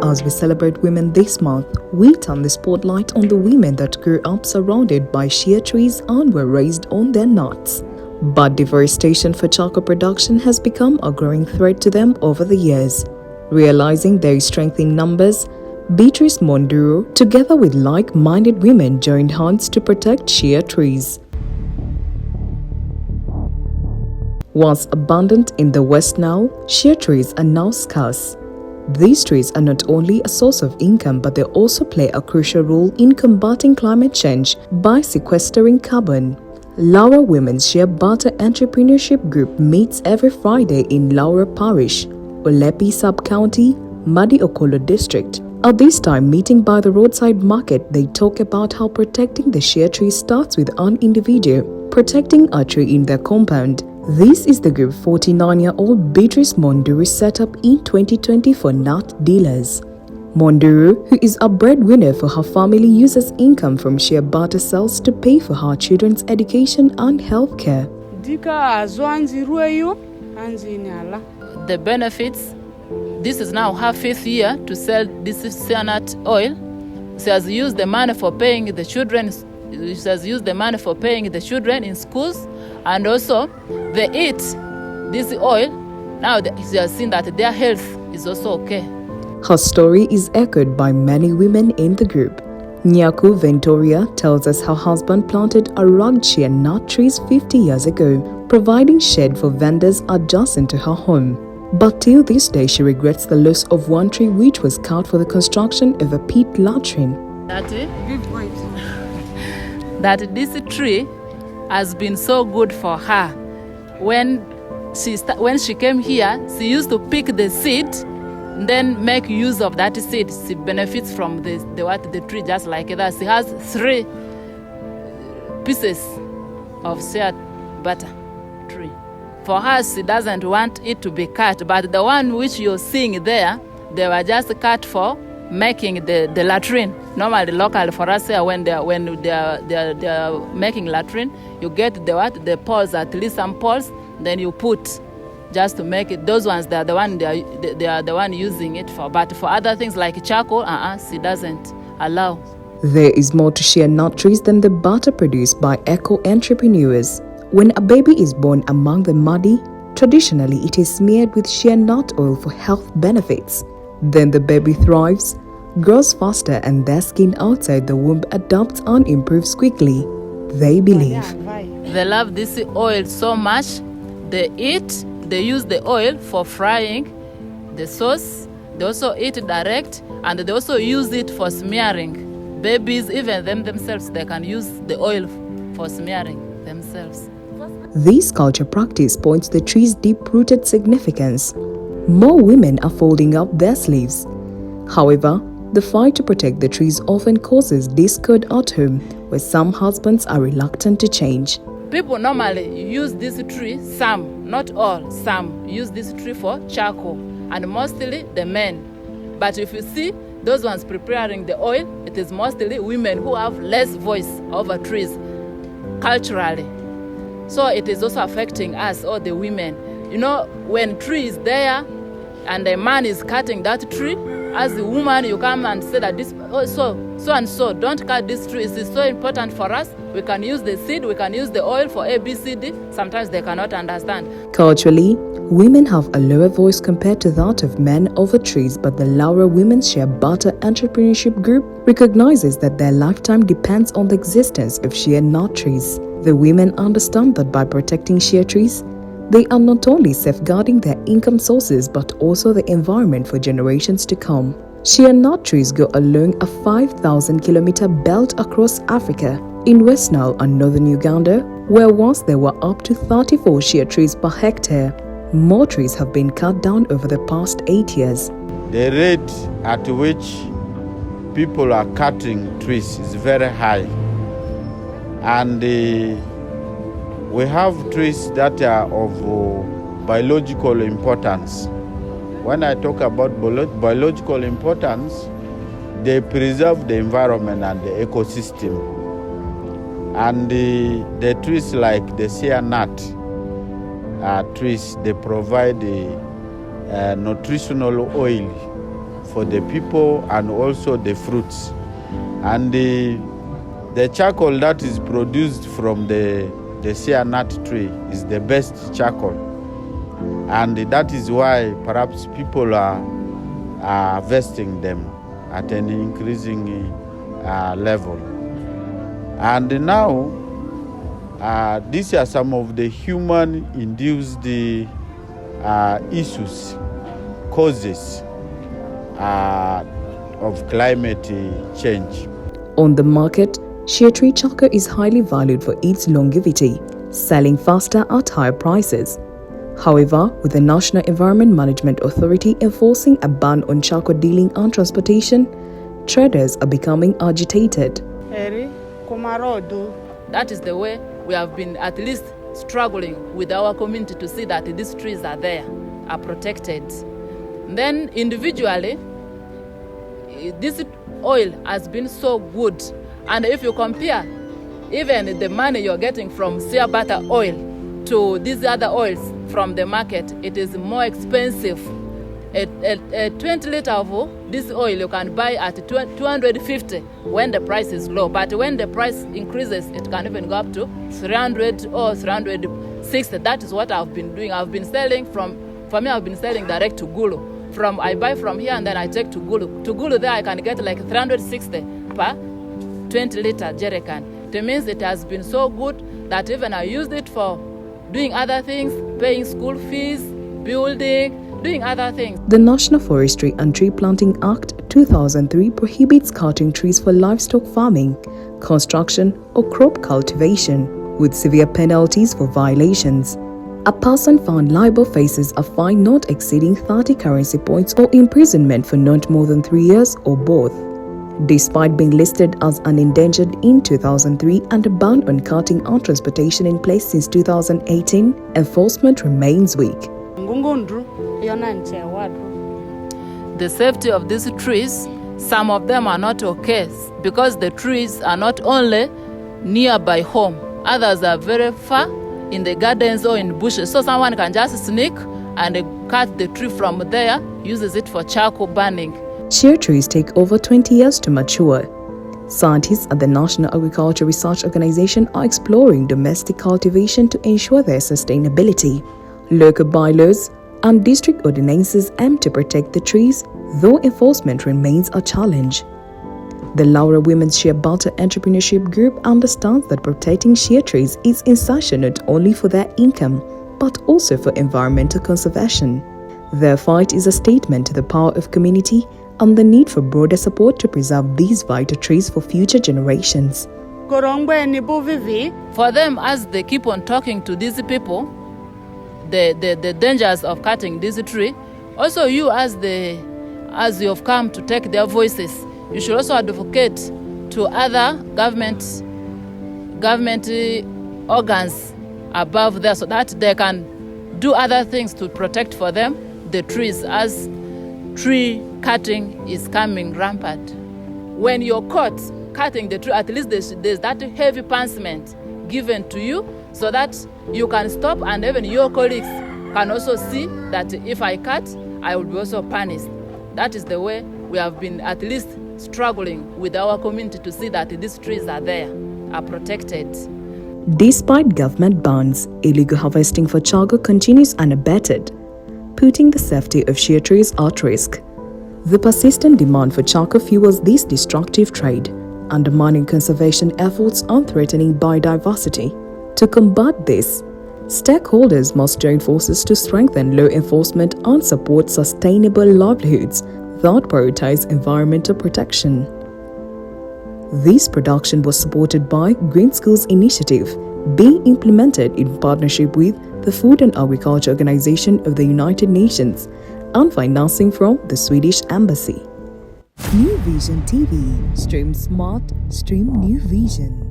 As we celebrate Women this month, we turn the spotlight on the women that grew up surrounded by shea trees and were raised on their nuts. But deforestation for charcoal production has become a growing threat to them over the years. Realizing there is strength in numbers, Beatrice Monduro, together with like-minded women, joined hands to protect shea trees. Once abundant in the West now, shea trees are now scarce. These trees are not only a source of income, but they also play a crucial role in combating climate change by sequestering carbon. Laura Women's Shea Butter Entrepreneurship Group meets every Friday in Laura Parish, Olepi Sub-County, Madi Okolo District. At this time, meeting by the roadside market, they talk about how protecting the shea tree starts with an individual protecting a tree in their compound. This is the group 49-year-old Beatrice Monduro set up in 2020 for nut dealers. Monduro, who is a breadwinner for her family, uses income from shea butter sales to pay for her children's education and health care. The benefits, this is now her 5th year to sell this shea nut oil. She has used the money for paying the children. She has used the money for paying the children in schools, and also they eat this oil. Now she has seen that their health is also okay. Her story is echoed by many women in the group. Nyaku Ventoria tells us her husband planted a rugged shea nut trees 50 years ago, providing shade for vendors adjacent to her home. But till this day, she regrets the loss of one tree which was cut for the construction of a pit latrine. That this tree has been so good for her. When she came here, she used to pick the seed, then make use of that seed. She benefits from the tree just like that. She has 3 pieces of shea butter tree. For her, she doesn't want it to be cut, but the one which you're seeing there, they were just cut for making the latrine. Normally, local for us here, when they are making latrine, you get the poles, at least some poles, then you put just to make it. Those ones, they are the one using it for. But for other things like charcoal, she doesn't allow. There is more to shea nut trees than the butter produced by eco-entrepreneurs. When a baby is born among the Madi, traditionally it is smeared with shea nut oil for health benefits. Then the baby thrives, grows faster, and their skin outside the womb adapts and improves quickly. They believe. They love this oil so much. They use the oil for frying the sauce. They also eat direct, and they also use it for smearing. Babies, even themselves, they can use the oil for smearing themselves. This culture practice points the tree's deep-rooted significance. More women are folding up their sleeves. However, the fight to protect the trees often causes discord at home, where some husbands are reluctant to change. People normally use this tree, some, not all, some use this tree for charcoal, and mostly the men. But if you see those ones preparing the oil, it is mostly women who have less voice over trees culturally. So it is also affecting us, all the women. You know, when tree is there and the man is cutting that tree, as a woman, you come and say that this, so and so, don't cut this tree. It is so important for us. We can use the seed, we can use the oil for ABCD. Sometimes they cannot understand. Culturally, women have a lower voice compared to that of men over trees, but the Laura Women's Shea Butter Entrepreneurship Group recognizes that their lifetime depends on the existence of shea nut trees. The women understand that by protecting shea trees, they are not only safeguarding their income sources but also the environment for generations to come. Shea nut trees go along a 5,000-kilometer belt across Africa, in West Nile and northern Uganda, where once there were up to 34 shea trees per hectare. More trees have been cut down over the past 8 years. The rate at which people are cutting trees is very high. And we have trees that are of biological importance. When I talk about biological importance, they preserve the environment and the ecosystem. And the trees like the shea nut trees, they provide a nutritional oil for the people and also the fruits. And the charcoal that is produced from the Shea nut tree is the best charcoal. And that is why perhaps people are harvesting them at an increasing level. And now, these are some of the human-induced issues, causes of climate change. On the market, shea tree charcoal is highly valued for its longevity, selling faster at higher prices. However, with the National Environment Management Authority enforcing a ban on charcoal dealing and transportation, traders are becoming agitated. That is the way we have been at least struggling with our community to see that these trees are there, are protected. Then individually, this oil has been so good. And if you compare even the money you're getting from shea butter oil to these other oils from the market, it is more expensive. A 20-liter of this oil you can buy at 250 when the price is low. But when the price increases, it can even go up to 300 or 360. That is what I've been doing. I've been selling I've been selling direct to Gulu. I buy from here and then I take to Gulu. To Gulu there I can get like 360 per 20-liter jerrycan. It means it has been so good that even I used it for doing other things, paying school fees, building, doing other things. The National Forestry and Tree Planting Act 2003 prohibits cutting trees for livestock farming, construction or crop cultivation, with severe penalties for violations. A person found liable faces a fine not exceeding 30 currency points or imprisonment for not more than 3 years or both. Despite being listed as an endangered in 2003 and a ban on cutting and transportation in place since 2018, enforcement remains weak. The safety of these trees, some of them are not okay because the trees are not only nearby home, others are very far in the gardens or in bushes. So someone can just sneak and cut the tree from there, uses it for charcoal burning. Shea trees take over 20 years to mature. Scientists at the National Agriculture Research Organization are exploring domestic cultivation to ensure their sustainability. Local bylaws and district ordinances aim to protect the trees, though enforcement remains a challenge. The Laura Women's Shea Butter Entrepreneurship Group understands that protecting shea trees is essential not only for their income, but also for environmental conservation. Their fight is a statement to the power of community and the need for broader support to preserve these vital trees for future generations. For them, as they keep on talking to these people, the dangers of cutting this tree, also you as you have come to take their voices, you should also advocate to other government organs above there so that they can do other things to protect for them the trees, as tree cutting is coming rampant. When you're caught cutting the tree, at least there's that heavy punishment given to you so that you can stop, and even your colleagues can also see that if I cut, I will be also punished. That is the way we have been at least struggling with our community to see that these trees are there, are protected. Despite government bans, illegal harvesting for charcoal continues unabated, putting the safety of shea trees at risk. The persistent demand for charcoal fuels this destructive trade, undermining conservation efforts and threatening biodiversity. To combat this, stakeholders must join forces to strengthen law enforcement and support sustainable livelihoods that prioritize environmental protection. This production was supported by Green Schools Initiative, being implemented in partnership with the Food and Agriculture Organization of the United Nations and financing from the Swedish Embassy. New Vision TV. Stream smart, stream New Vision.